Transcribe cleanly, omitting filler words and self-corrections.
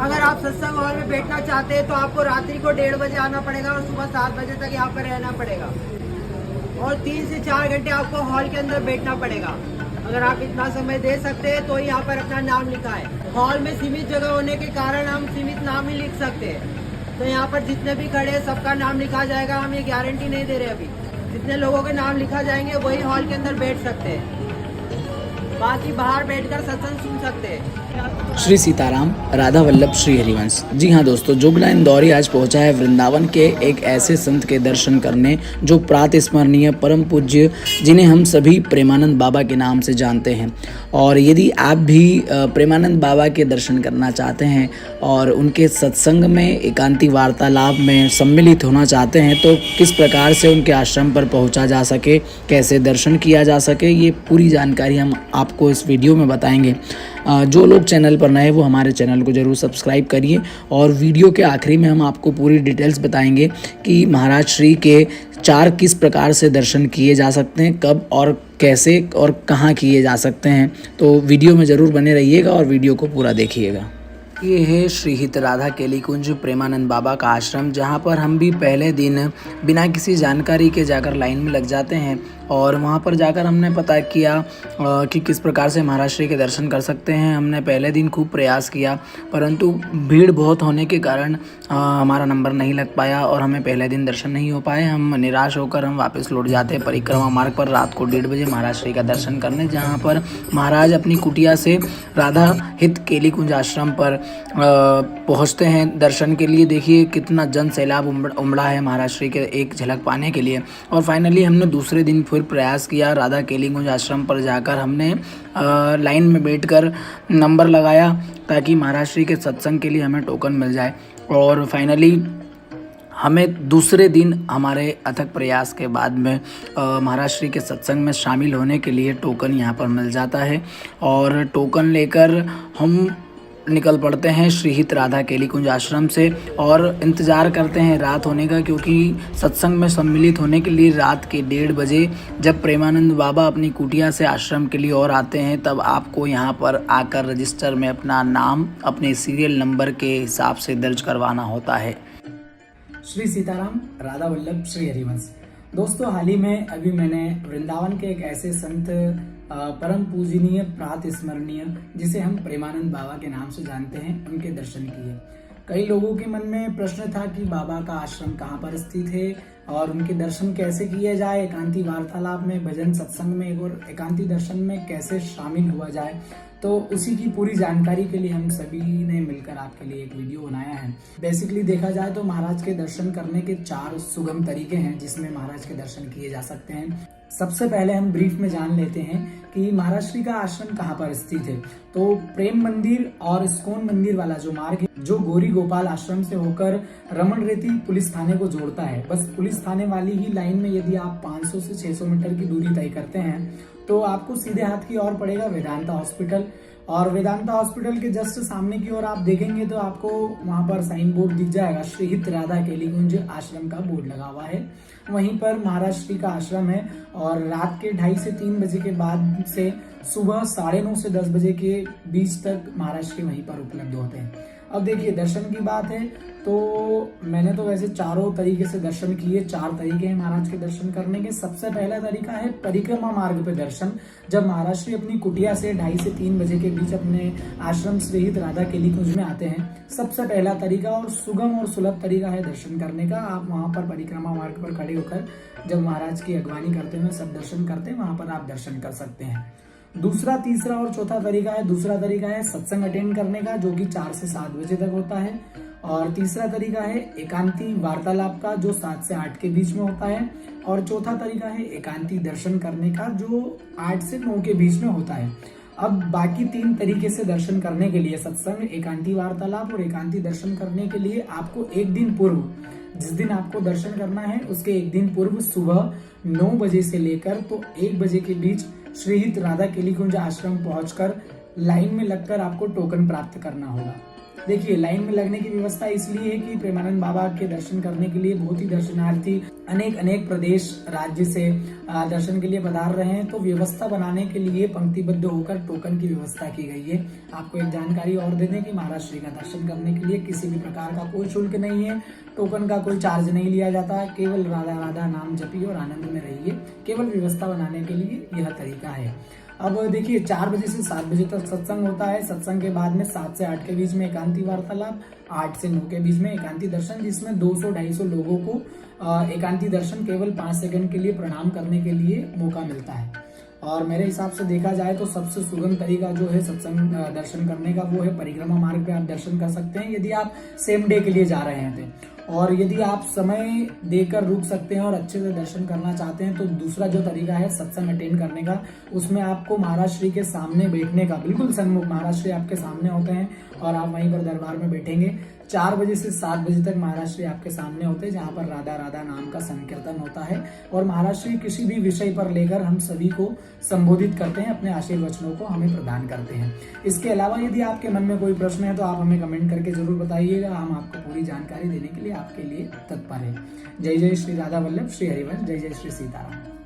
अगर आप सत्संग हॉल में बैठना चाहते हैं तो आपको रात्रि को 1:30 बजे आना पड़ेगा और सुबह 7 बजे तक यहाँ पर रहना पड़ेगा और 3 से 4 घंटे आपको हॉल के अंदर बैठना पड़ेगा। अगर आप इतना समय दे सकते हैं तो यहाँ पर अपना नाम लिखाएं। हॉल में सीमित जगह होने के कारण हम सीमित नाम ही लिख सकते हैं, तो यहाँ पर जितने भी खड़े हैं सबका नाम लिखा जाएगा। हम ये गारंटी नहीं दे रहे अभी, जितने लोगों के नाम लिखा जाएंगे वही हॉल के अंदर बैठ सकते हैं, बाकी बाहर बैठकर सत्संग सुन सकते हैं। श्री सीताराम, राधा वल्लभ श्री हरिवंश। जी हाँ दोस्तों, जुगला इंदौरी आज पहुंचा है वृंदावन के एक ऐसे संत के दर्शन करने जो प्रातस्मरणीय परम पूज्य, जिन्हें हम सभी प्रेमानंद बाबा के नाम से जानते हैं। और यदि आप भी प्रेमानंद बाबा के दर्शन करना चाहते हैं और उनके सत्संग में एकांती वार्तालाप में सम्मिलित होना चाहते हैं तो किस प्रकार से उनके आश्रम पर पहुंचा जा सके, कैसे दर्शन किया जा सके, ये पूरी जानकारी हम आपको इस वीडियो में बताएंगे। जो लोग चैनल पर नए वो हमारे चैनल को ज़रूर सब्सक्राइब करिए और वीडियो के आखिरी में हम आपको पूरी डिटेल्स बताएंगे कि महाराज श्री के 4 किस प्रकार से दर्शन किए जा सकते हैं, कब और कैसे और कहाँ किए जा सकते हैं। तो वीडियो में ज़रूर बने रहिएगा और वीडियो को पूरा देखिएगा। ये है श्री हित राधा केली कुंज प्रेमानंद बाबा का आश्रम, जहाँ पर हम भी पहले दिन बिना किसी जानकारी के जाकर लाइन में लग जाते हैं और वहाँ पर जाकर हमने पता किया कि किस प्रकार से महाराज श्री के दर्शन कर सकते हैं। हमने पहले दिन खूब प्रयास किया, परंतु भीड़ बहुत होने के कारण हमारा नंबर नहीं लग पाया और हमें पहले दिन दर्शन नहीं हो पाए। हम निराश होकर हम वापस लौट जाते हैं परिक्रमा मार्ग पर रात को 1:30 बजे महाराज श्री का दर्शन करने, जहाँ पर महाराज अपनी कुटिया से राधा हित केली कुंज आश्रम पर पहुँचते हैं दर्शन के लिए। देखिए कितना जन सैलाब उमड़ा है महाराज श्री के एक झलक पाने के लिए। और फाइनली हमने दूसरे दिन फिर प्रयास किया, राधा केली कुंज आश्रम पर जाकर हमने लाइन में बैठकर नंबर लगाया ताकि महाराज श्री के सत्संग के लिए हमें टोकन मिल जाए। और फाइनली हमें दूसरे दिन हमारे अथक प्रयास के बाद में महाराज श्री के सत्संग में शामिल होने के लिए टोकन यहाँ पर मिल जाता है और टोकन लेकर हम निकल पड़ते हैं श्री हित राधा केली कुंज आश्रम से और इंतज़ार करते हैं रात होने का, क्योंकि सत्संग में सम्मिलित होने के लिए रात के 1:30 बजे जब प्रेमानंद बाबा अपनी कुटिया से आश्रम के लिए और आते हैं तब आपको यहाँ पर आकर रजिस्टर में अपना नाम अपने सीरियल नंबर के हिसाब से दर्ज करवाना होता है। श्री सीताराम, राधा वल्लभ श्री हरिवंश। दोस्तों, हाल ही में अभी मैंने वृंदावन के एक ऐसे संत परम पूजनीय प्रातस्मरणीय, जिसे हम प्रेमानंद बाबा के नाम से जानते हैं, उनके दर्शन किए। कई लोगों के मन में प्रश्न था कि बाबा का आश्रम कहाँ पर स्थित है और उनके दर्शन कैसे किए जाए, एकांती वार्तालाप में, भजन सत्संग में और एकांती दर्शन में कैसे शामिल हुआ जाए। तो उसी की पूरी जानकारी के लिए हम सभी ने मिलकर आपके लिए एक वीडियो बनाया है। बेसिकली देखा जाए तो महाराज के दर्शन करने के 4 सुगम तरीके हैं जिसमें महाराज के दर्शन किए जा सकते हैं। सबसे पहले हम ब्रीफ में जान लेते हैं कि महाराज श्री का आश्रम कहाँ पर स्थित है। तो प्रेम मंदिर और इस्कॉन मंदिर वाला जो मार्ग है, जो गौरी गोपाल आश्रम से होकर रमन रेती पुलिस थाने को जोड़ता है, बस पुलिस थाने वाली ही लाइन में यदि आप 500 से 600 मीटर की दूरी तय करते हैं तो आपको सीधे हाथ की ओर पड़ेगा वेदांता हॉस्पिटल। और वेदांता हॉस्पिटल के जस्ट सामने की ओर आप देखेंगे तो आपको वहां पर साइन बोर्ड दिख जाएगा, श्री हित राधा केली कुंज आश्रम का बोर्ड लगा हुआ है। वहीं पर महाराज श्री का आश्रम है और रात के 2:30 से 3 बजे के बाद से सुबह 9:30 से 10 बजे के बीच तक महाराज श्री वहीं पर उपलब्ध होते हैं। अब देखिए, दर्शन की बात है तो मैंने तो वैसे 4 तरीके से दर्शन किए। 4 तरीके हैं महाराज के दर्शन करने के। सबसे पहला तरीका है परिक्रमा मार्ग पे दर्शन। जब महाराज श्री अपनी कुटिया से 2:30 से 3 बजे के बीच अपने आश्रम श्री हित राधा केली कुंज में आते हैं, सबसे पहला तरीका और सुगम और सुलभ तरीका है दर्शन करने का। आप वहां पर परिक्रमा मार्ग पर खड़े होकर जब महाराज की अगवानी करते हुए सब दर्शन करते हैं, वहां पर आप दर्शन कर सकते हैं। दूसरा, तीसरा और चौथा तरीका है, दूसरा तरीका है सत्संग अटेंड करने का, जो कि 4 से 7 बजे तक होता है। और तीसरा तरीका है एकांती वार्तालाप का, जो 7 से 8 के बीच में होता है। और चौथा तरीका है एकांती दर्शन करने का, जो 8 से 9 के बीच में होता है। अब बाकी 3 तरीके से दर्शन करने के लिए, सत्संग, एकांती वार्तालाप और एकांती दर्शन करने के लिए आपको एक दिन पूर्व, जिस दिन आपको दर्शन करना है उसके एक दिन पूर्व सुबह 9 बजे से लेकर तो 1 बजे के बीच श्री हित राधा केली कुंज आश्रम पहुंचकर लाइन में लगकर आपको टोकन प्राप्त करना होगा। देखिए लाइन में लगने की व्यवस्था इसलिए है कि प्रेमानंद बाबा के दर्शन करने के लिए बहुत ही दर्शनार्थी अनेक प्रदेश राज्य से दर्शन के लिए पधार रहे हैं। तो व्यवस्था बनाने के लिए पंक्तिबद्ध होकर टोकन की व्यवस्था की गई है। आपको एक जानकारी और दे दें कि महाराज श्री का दर्शन करने के लिए किसी भी प्रकार का कोई शुल्क नहीं है, टोकन का कोई चार्ज नहीं लिया जाता है। केवल राधा राधा नाम जपिए और आनंद में रहिए। केवल व्यवस्था बनाने के लिए यह तरीका है। अब देखिए 4 बजे से 7 बजे तक सत्संग होता है। सत्संग के बाद में 7 से 8 के बीच में एकांती वार्तालाप, 8 से 9 के बीच में एकांती दर्शन, जिसमें 200-250 लोगों को एकांती दर्शन केवल 5 सेकंड के लिए प्रणाम करने के लिए मौका मिलता है। और मेरे हिसाब से देखा जाए तो सबसे सुगम तरीका जो है सत्संग दर्शन करने का वो है परिक्रमा मार्ग पे आप दर्शन कर सकते हैं, यदि आप सेम डे के लिए जा रहे हैं तो। और यदि आप समय देकर रुक सकते हैं और अच्छे से दर्शन करना चाहते हैं तो दूसरा जो तरीका है सत्संग अटेंड करने का, उसमें आपको महाराज श्री के सामने बैठने का, बिल्कुल सन्मुख महाराज श्री आपके सामने होते हैं और आप वहीं पर दरबार में बैठेंगे। 4 बजे से 7 बजे तक महाराज श्री आपके सामने होते हैं, जहाँ पर राधा राधा नाम का संकीर्तन होता है और महाराज श्री किसी भी विषय पर लेकर हम सभी को संबोधित करते हैं, अपने आशीर्वचनों को हमें प्रदान करते हैं। इसके अलावा यदि आपके मन में कोई प्रश्न है तो आप हमें कमेंट करके जरूर बताइएगा, हम आपको पूरी जानकारी देने के लिए आपके लिए तत्पर है। जय जय श्री राधा वल्लभ श्री हरिवंश, जय जय श्री सीताराम।